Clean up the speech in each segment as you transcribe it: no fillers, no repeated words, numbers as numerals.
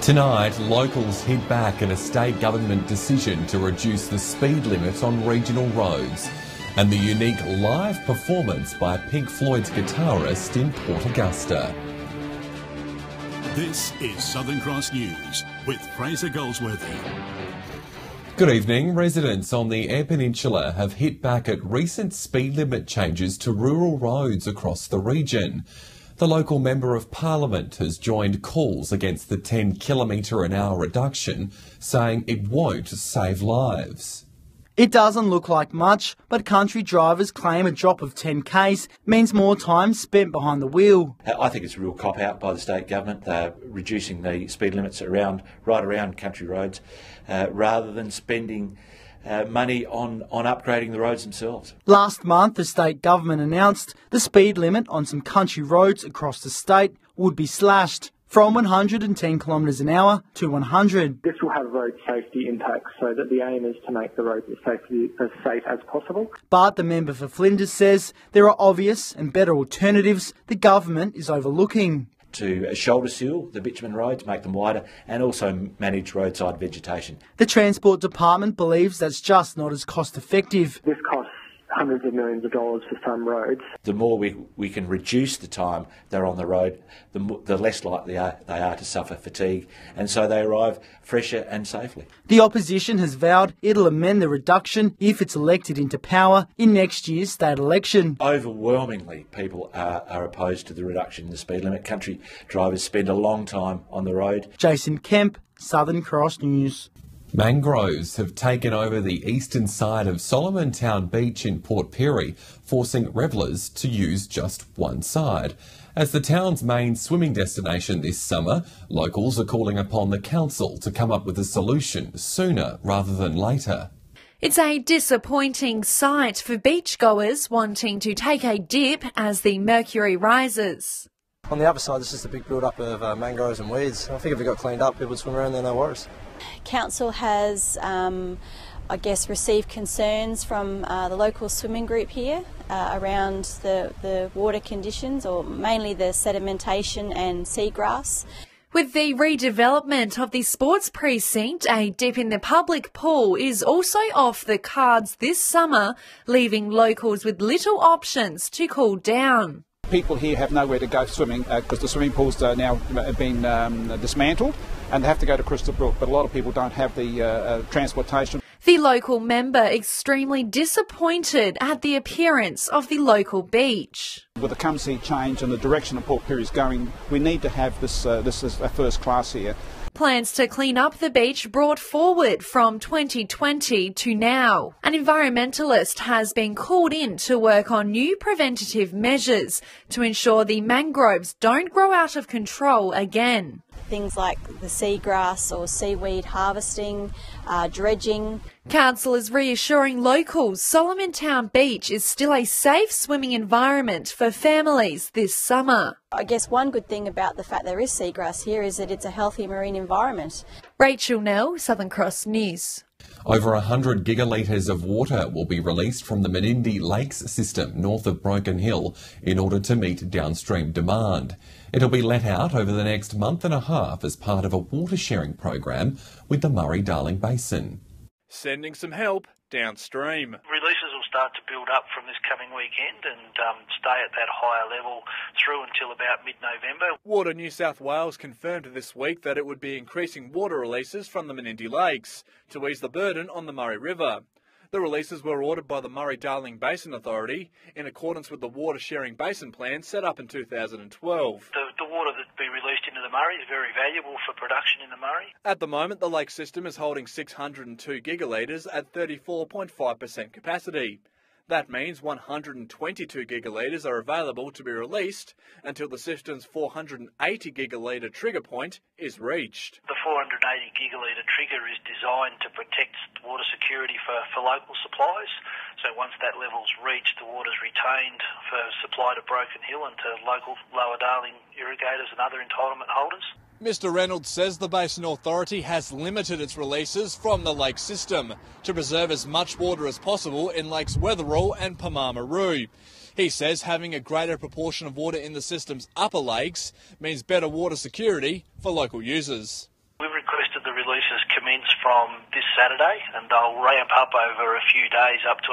Tonight, locals hit back at a state government decision to reduce the speed limit on regional roads and the unique live performance by Pink Floyd's guitarist in Port Augusta. This is Southern Cross News with Fraser Goldsworthy. Good evening. Residents on the Eyre Peninsula have hit back at recent speed limit changes to rural roads across the region. The local Member of Parliament has joined calls against the 10km/h reduction, saying it won't save lives. It doesn't look like much, but country drivers claim a drop of 10 k's means more time spent behind the wheel. I think it's a real cop-out by the state government. They're reducing the speed limits right around country roads rather than spending money on upgrading the roads themselves. Last month, the state government announced the speed limit on some country roads across the state would be slashed from 110 km/h to 100. This will have road safety impacts, so that the aim is to make the roads as safe as possible. But the member for Flinders says there are obvious and better alternatives the government is overlooking. To shoulder seal the bitumen roads, make them wider, and also manage roadside vegetation. The Transport Department believes that's just not as cost effective. This costs hundreds of millions of dollars for some roads. The more we can reduce the time they're on the road, the less likely they are to suffer fatigue, and so they arrive fresher and safely. The opposition has vowed it'll amend the reduction if it's elected into power in next year's state election. Overwhelmingly, people are opposed to the reduction in the speed limit. Country drivers spend a long time on the road. Jason Kemp, Southern Cross News. Mangroves have taken over the eastern side of Solomon Town Beach in Port Pirie, forcing revellers to use just one side. As the town's main swimming destination this summer, locals are calling upon the council to come up with a solution sooner rather than later. It's a disappointing sight for beachgoers wanting to take a dip as the mercury rises. On the other side, this is the big build-up of mangroves and weeds. I think if it got cleaned up, people would swim around there, no worries. Council has, received concerns from the local swimming group here around the water conditions, or mainly the sedimentation and seagrass. With the redevelopment of the sports precinct, a dip in the public pool is also off the cards this summer, leaving locals with little options to cool down. People here have nowhere to go swimming because the swimming pools are now been dismantled and they have to go to Crystal Brook, but a lot of people don't have the transportation. The local member extremely disappointed at the appearance of the local beach. With the come-see change and the direction of Port Pirie is going, we need to have this as a first class here. Plans to clean up the beach brought forward from 2020 to now. An environmentalist has been called in to work on new preventative measures to ensure the mangroves don't grow out of control again. Things like the seagrass or seaweed harvesting, dredging. Council is reassuring locals Solomon Town Beach is still a safe swimming environment for families this summer. I guess one good thing about the fact there is seagrass here is that it's a healthy marine environment. Rachel Nell, Southern Cross News. Over 100 gigalitres of water will be released from the Menindee Lakes system north of Broken Hill in order to meet downstream demand. It'll be let out over the next month and a half as part of a water sharing program with the Murray-Darling Basin. Sending some help downstream. Releases will start to build up from this coming weekend and stay at that higher level through until about mid-November. Water New South Wales confirmed this week that it would be increasing water releases from the Menindee Lakes to ease the burden on the Murray River. The releases were ordered by the Murray-Darling Basin Authority in accordance with the water sharing basin plan set up in 2012. The water that will be released into the Murray is very valuable for production in the Murray. At the moment, the lake system is holding 602 gigalitres at 34.5% capacity. That means 122 gigalitres are available to be released until the system's 480 gigalitre trigger point is reached. The 480 gigalitre trigger is designed to protect water security for local supplies. So once that level's reached, the water's retained for supply to Broken Hill and to local Lower Darling irrigators and other entitlement holders. Mr Reynolds says the Basin Authority has limited its releases from the lake system to preserve as much water as possible in Lakes Wetherell and Pamamaroo. He says having a greater proportion of water in the system's upper lakes means better water security for local users. releases commence from this Saturday, and they'll ramp up over a few days up to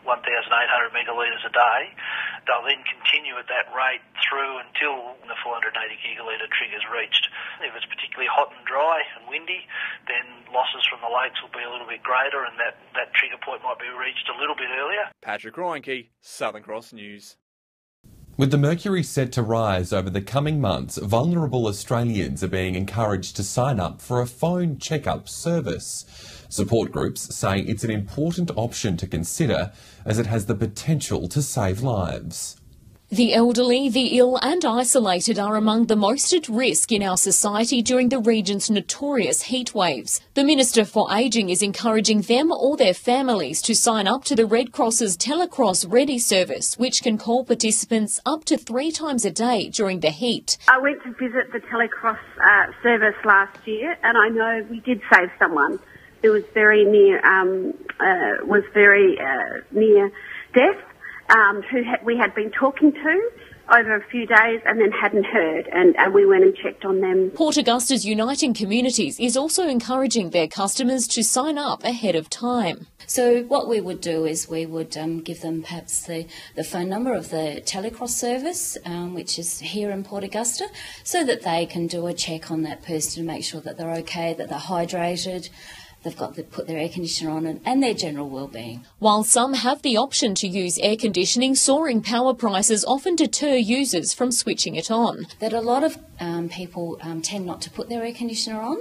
1,800 megalitres a day. They'll then continue at that rate through until the 480 gigalitre trigger is reached. If it's particularly hot and dry and windy, then losses from the lakes will be a little bit greater, and that trigger point might be reached a little bit earlier. Patrick Reinke, Southern Cross News. With the mercury set to rise over the coming months, vulnerable Australians are being encouraged to sign up for a phone check-up service. Support groups say it's an important option to consider as it has the potential to save lives. The elderly, the ill and isolated are among the most at risk in our society during the region's notorious heat waves. The Minister for Ageing is encouraging them or their families to sign up to the Red Cross's Telecross Ready service, which can call participants up to 3 times a day during the heat. I went to visit the Telecross service last year, and I know we did save someone who was very near near death. We had been talking to over a few days and then hadn't heard, and we went and checked on them. Port Augusta's Uniting Communities is also encouraging their customers to sign up ahead of time. So what we would do is we would give them perhaps the phone number of the Telecross service, which is here in Port Augusta, so that they can do a check on that person to make sure that they're okay, that they're hydrated, they've got to put their air conditioner on, and their general well-being. While some have the option to use air conditioning, soaring power prices often deter users from switching it on. That a lot of people tend not to put their air conditioner on,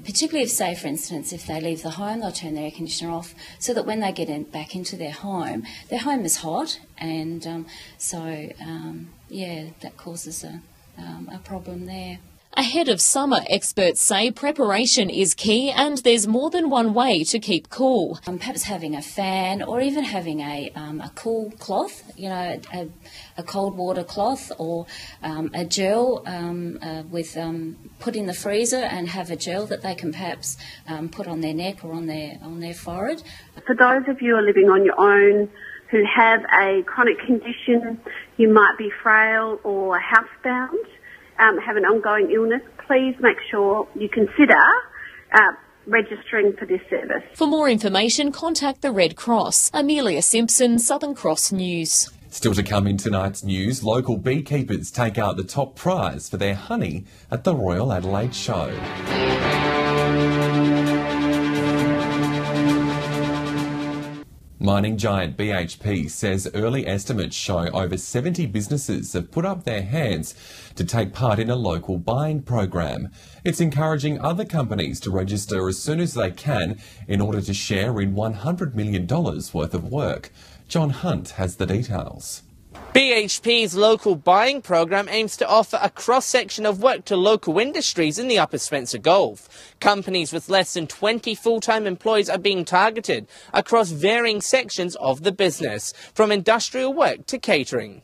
particularly if, say, for instance, if they leave the home, they'll turn their air conditioner off so that when they get back into their home is hot, and that causes a problem there. Ahead of summer, experts say preparation is key and there's more than one way to keep cool. Perhaps having a fan or even having a cool cloth, a cold water cloth, or a gel put in the freezer and have a gel that they can perhaps put on their neck or on their forehead. For those of you who are living on your own who have a chronic condition, you might be frail or housebound, have an ongoing illness, please make sure you consider registering for this service. For more information, contact the Red Cross. Amelia Simpson, Southern Cross News. Still to come in tonight's news, local beekeepers take out the top prize for their honey at the Royal Adelaide Show. Mining giant BHP says early estimates show over 70 businesses have put up their hands to take part in a local buying program. It's encouraging other companies to register as soon as they can in order to share in $100 million worth of work. John Hunt has the details. BHP's local buying program aims to offer a cross-section of work to local industries in the Upper Spencer Gulf. Companies with less than 20 full-time employees are being targeted across varying sections of the business, from industrial work to catering.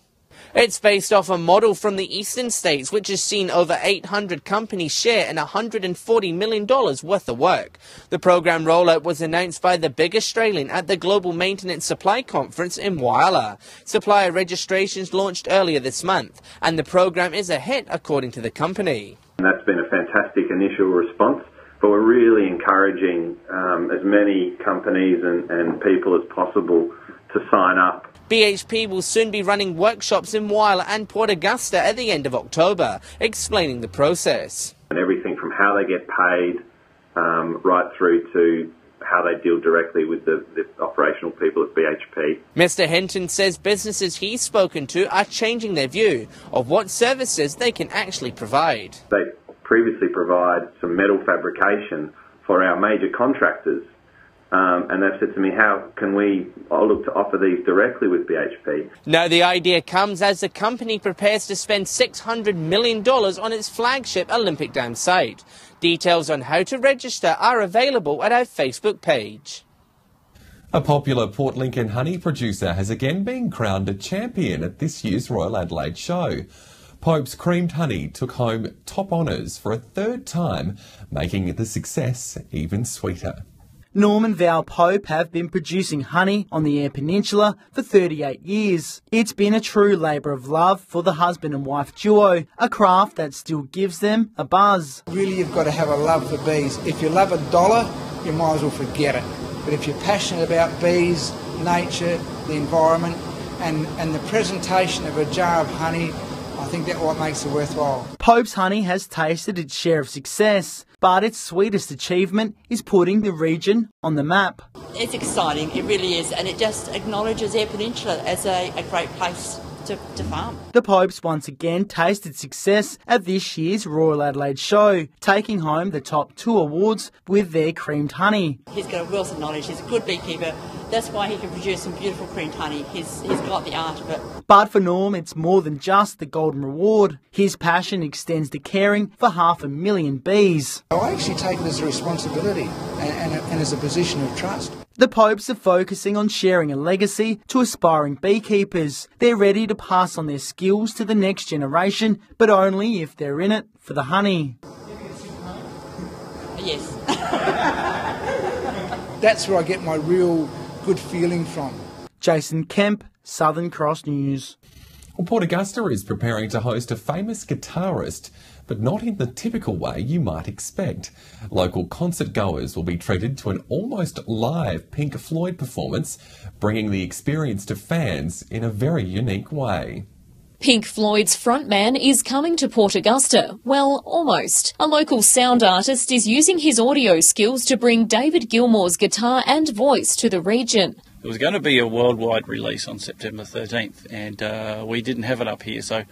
It's based off a model from the eastern states, which has seen over 800 companies share in $140 million worth of work. The program rollout was announced by the big Australian at the Global Maintenance Supply Conference in Whyalla. Supplier registrations launched earlier this month, and the program is a hit according to the company. And that's been a fantastic initial response, but we're really encouraging as many companies and people as possible to sign up. BHP will soon be running workshops in Whyalla and Port Augusta at the end of October, explaining the process. And everything from how they get paid right through to how they deal directly with the operational people at BHP. Mr. Hinton says businesses he's spoken to are changing their view of what services they can actually provide. They previously provide some metal fabrication for our major contractors. And they've said to me, how can we look to offer these directly with BHP? Now, the idea comes as the company prepares to spend $600 million on its flagship Olympic Dam site. Details on how to register are available at our Facebook page. A popular Port Lincoln honey producer has again been crowned a champion at this year's Royal Adelaide Show. Pope's Creamed Honey took home top honours for a third time, making the success even sweeter. Norm and Val Pope have been producing honey on the Eyre Peninsula for 38 years. It's been a true labour of love for the husband and wife duo, a craft that still gives them a buzz. Really, you've got to have a love for bees. If you love a dollar, you might as well forget it. But if you're passionate about bees, nature, the environment, and the presentation of a jar of honey, I think that's what makes it worthwhile. Pope's honey has tasted its share of success, but its sweetest achievement is putting the region on the map. It's exciting, it really is, and it just acknowledges Eyre Peninsula as a great place to farm. The Popes once again tasted success at this year's Royal Adelaide Show, taking home the top 2 awards with their creamed honey. He's got a wealth of knowledge, he's a good beekeeper, that's why he can produce some beautiful creamed honey. He's got the art of it. But for Norm, it's more than just the golden reward. His passion extends to caring for 500,000 bees. I actually take it as a responsibility and as a position of trust. The Popes are focusing on sharing a legacy to aspiring beekeepers. They're ready to pass on their skills to the next generation, but only if they're in it for the honey. Yes. That's where I get my real good feeling from. Jason Kemp, Southern Cross News. Well, Port Augusta is preparing to host a famous guitarist, but not in the typical way you might expect. Local concert goers will be treated to an almost live Pink Floyd performance, bringing the experience to fans in a very unique way. Pink Floyd's frontman is coming to Port Augusta. Well, almost. A local sound artist is using his audio skills to bring David Gilmour's guitar and voice to the region. It was going to be a worldwide release on September 13th, and we didn't have it up here, so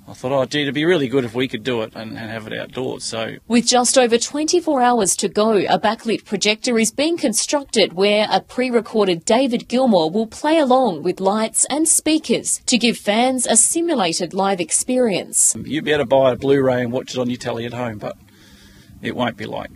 I thought, oh, gee, it'd be really good if we could do it and have it outdoors. So, with just over 24 hours to go, a backlit projector is being constructed where a pre-recorded David Gilmour will play along with lights and speakers to give fans a simulated live experience. You'd be able to buy a Blu-ray and watch it on your telly at home, but it won't be like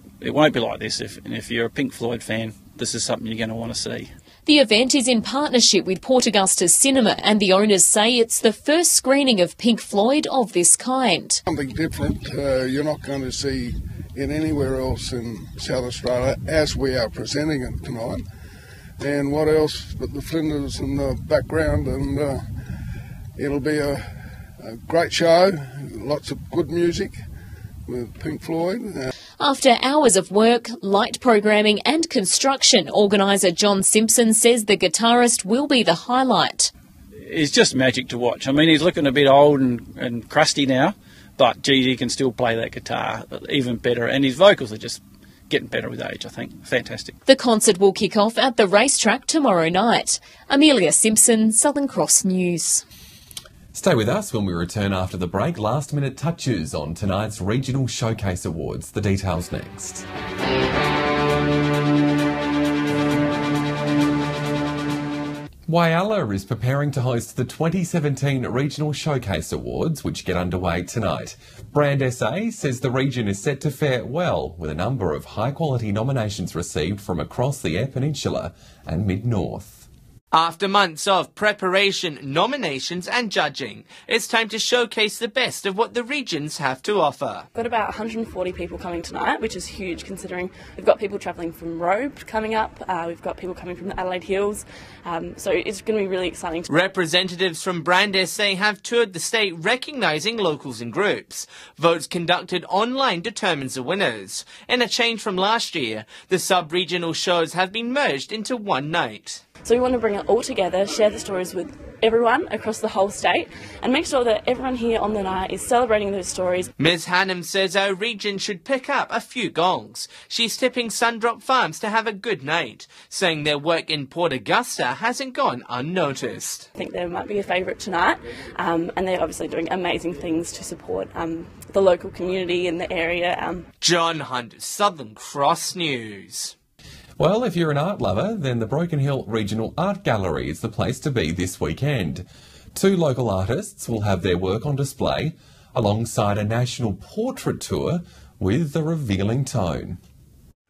this. If you're a Pink Floyd fan, this is something you're going to want to see. The event is in partnership with Port Augusta Cinema, and the owners say it's the first screening of Pink Floyd of this kind. Something different you're not going to see in anywhere else in South Australia as we are presenting it tonight. And what else but the Flinders in the background, and it'll be a great show, lots of good music with Pink Floyd. After hours of work, light programming and construction, organiser John Simpson says the guitarist will be the highlight. It's just magic to watch. I mean, he's looking a bit old and crusty now, but gee, he can still play that guitar even better, and his vocals are just getting better with age, I think. Fantastic. The concert will kick off at the racetrack tomorrow night. Amelia Simpson, Southern Cross News. Stay with us when we return after the break. Last minute touches on tonight's Regional Showcase Awards. The details next. Whyalla is preparing to host the 2017 Regional Showcase Awards, which get underway tonight. Brand SA says the region is set to fare well, with a number of high-quality nominations received from across the Eyre Peninsula and Mid-North. After months of preparation, nominations and judging, it's time to showcase the best of what the regions have to offer. We've got about 140 people coming tonight, which is huge considering we've got people travelling from Robe coming up, we've got people coming from the Adelaide Hills, so it's going to be really exciting. Representatives from Brand SA have toured the state recognising locals and groups. Votes conducted online determines the winners. In a change from last year, the sub-regional shows have been merged into one night. So we want to bring it all together, share the stories with everyone across the whole state and make sure that everyone here on the night is celebrating those stories. Ms Hannum says our region should pick up a few gongs. She's tipping Sundrop Farms to have a good night, saying their work in Port Augusta hasn't gone unnoticed. I think they might be a favourite tonight, and they're obviously doing amazing things to support the local community in the area. John Hunt, Southern Cross News. Well, if you're an art lover, then the Broken Hill Regional Art Gallery is the place to be this weekend. 2 local artists will have their work on display, alongside a national portrait tour with a revealing tone.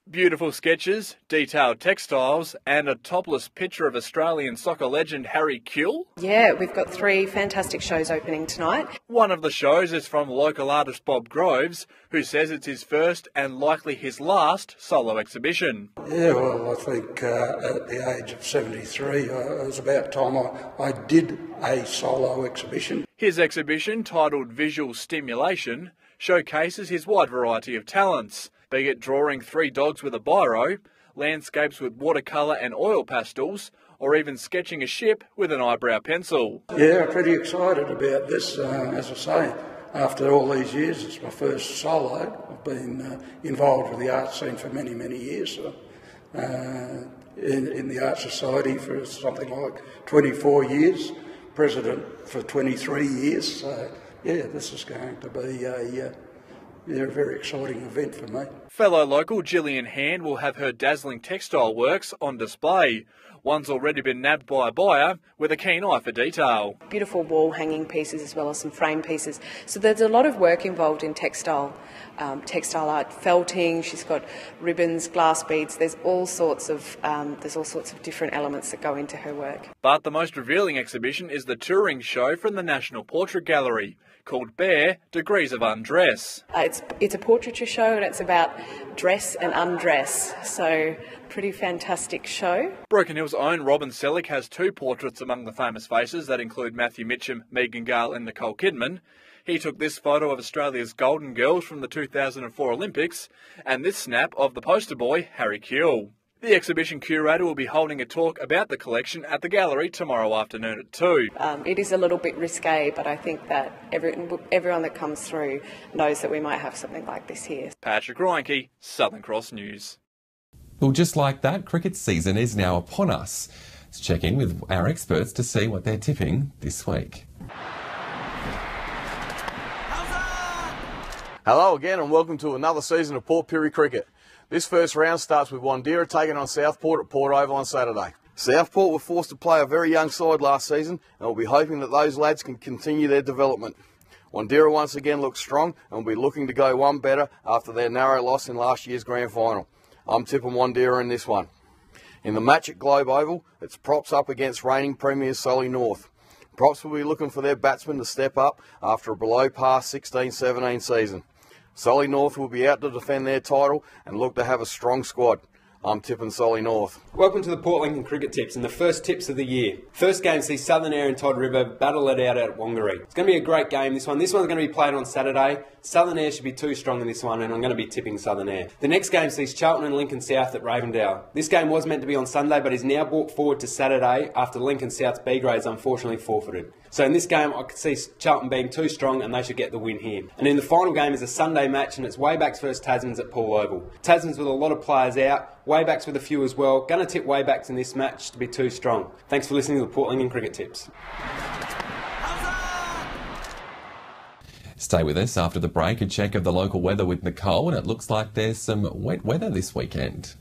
Beautiful sketches, detailed textiles and a topless picture of Australian soccer legend Harry Kewell. Yeah, we've got 3 fantastic shows opening tonight. One of the shows is from local artist Bob Groves, who says it's his first and likely his last solo exhibition. Yeah, well, I think at the age of 73, it was about time I did a solo exhibition. His exhibition, titled Visual Stimulation, showcases his wide variety of talents, be it drawing 3 dogs with a biro, landscapes with watercolour and oil pastels, or even sketching a ship with an eyebrow pencil. Yeah, pretty excited about this. As I say, after all these years, it's my first solo. I've been involved with the art scene for many, many years. In the Art Society for something like 24 years, president for 23 years. So, yeah, this is going to be a very exciting event for me. Fellow local Gillian Hand will have her dazzling textile works on display. One's already been nabbed by a buyer with a keen eye for detail. Beautiful wall hanging pieces as well as some frame pieces. So there's a lot of work involved in textile art, felting. She's got ribbons, glass beads. There's all sorts of different elements that go into her work. But the most revealing exhibition is the touring show from the National Portrait Gallery, called Bare Degrees of Undress. It's a portraiture show and it's about dress and undress, so pretty fantastic show. Broken Hill's own Robin Selleck has 2 portraits among the famous faces that include Matthew Mitchum, Megan Gale and Nicole Kidman. He took this photo of Australia's Golden Girls from the 2004 Olympics and this snap of the poster boy Harry Kewell. The exhibition curator will be holding a talk about the collection at the gallery tomorrow afternoon at 2. It is a little bit risque, but I think that everyone that comes through knows that we might have something like this here. Patrick Reinke, Southern Cross News. Well, just like that, cricket season is now upon us. Let's check in with our experts to see what they're tipping this week. Hello again and welcome to another season of Port Pirie Cricket. This first round starts with Wandera taking on Southport at Port Oval on Saturday. Southport were forced to play a very young side last season and will be hoping that those lads can continue their development. Wandera once again looks strong and will be looking to go one better after their narrow loss in last year's grand final. I'm tipping Wandera in this one. In the match at Globe Oval, it's props up against reigning premiers Solly North. Props will be looking for their batsmen to step up after a below-par 16-17 season. Solly North will be out to defend their title and look to have a strong squad. I'm tipping Solly North. Welcome to the Port Lincoln Cricket Tips and the first tips of the year. First game sees Southern Air and Todd River battle it out at Whangaree. It's going to be a great game, this one. This one's going to be played on Saturday. Southern Air should be too strong in this one and I'm going to be tipping Southern Air. The next game sees Charlton and Lincoln South at Ravendale. This game was meant to be on Sunday but is now brought forward to Saturday after Lincoln South's B grades unfortunately forfeited. So in this game I could see Charlton being too strong and they should get the win here. And in the final game is a Sunday match and it's Waybacks versus Tasmans at Paul Oval. Tasmans with a lot of players out, Waybacks with a few as well. Going to tip Waybacks in this match to be too strong. Thanks for listening to the Port Lincoln Cricket Tips. Stay with us after the break, a check of the local weather with Nicole, and it looks like there's some wet weather this weekend.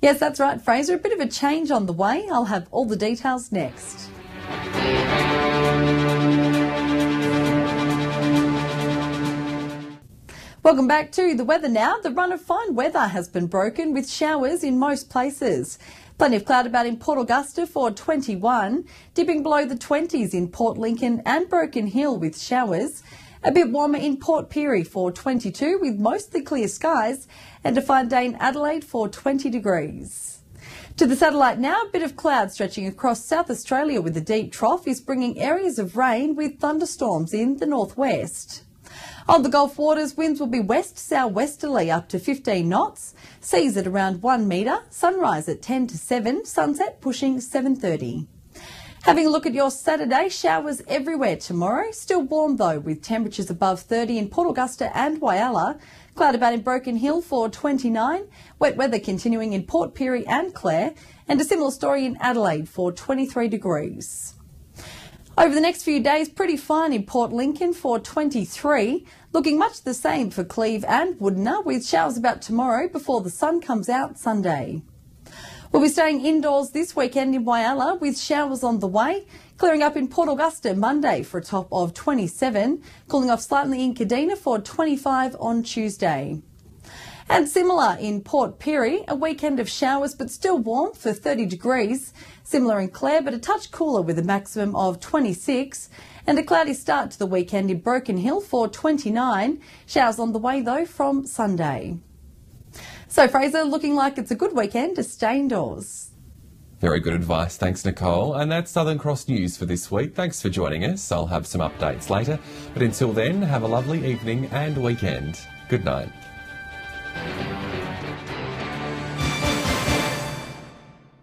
Yes, that's right, Fraser. A bit of a change on the way. I'll have all the details next. Welcome back to the weather now. The run of fine weather has been broken with showers in most places. Plenty of cloud about in Port Augusta for 21, dipping below the 20s in Port Lincoln and Broken Hill with showers. A bit warmer in Port Pirie for 22 with mostly clear skies, and a fine day in Adelaide for 20 degrees. To the satellite now, a bit of cloud stretching across South Australia with a deep trough is bringing areas of rain with thunderstorms in the northwest. On the Gulf waters, winds will be west-southwesterly up to 15 knots, seas at around 1 metre, sunrise at 10 to 7, sunset pushing 7:30. Having a look at your Saturday, showers everywhere tomorrow, still warm though with temperatures above 30 in Port Augusta and Whyalla, cloud about in Broken Hill for 29, wet weather continuing in Port Pirie and Clare, and a similar story in Adelaide for 23 degrees. Over the next few days, pretty fine in Port Lincoln for 23, looking much the same for Cleve and Woodner with showers about tomorrow before the sun comes out Sunday. We'll be staying indoors this weekend in Whyalla with showers on the way, clearing up in Port Augusta Monday for a top of 27, cooling off slightly in Kadina for 25 on Tuesday. And similar in Port Pirie, a weekend of showers but still warm for 30 degrees. Similar in Clare, but a touch cooler with a maximum of 26. And a cloudy start to the weekend in Broken Hill for 29. Showers on the way though from Sunday. So Fraser, looking like it's a good weekend to stay indoors. Very good advice. Thanks, Nicole. And that's Southern Cross News for this week. Thanks for joining us. I'll have some updates later. But until then, have a lovely evening and weekend. Good night.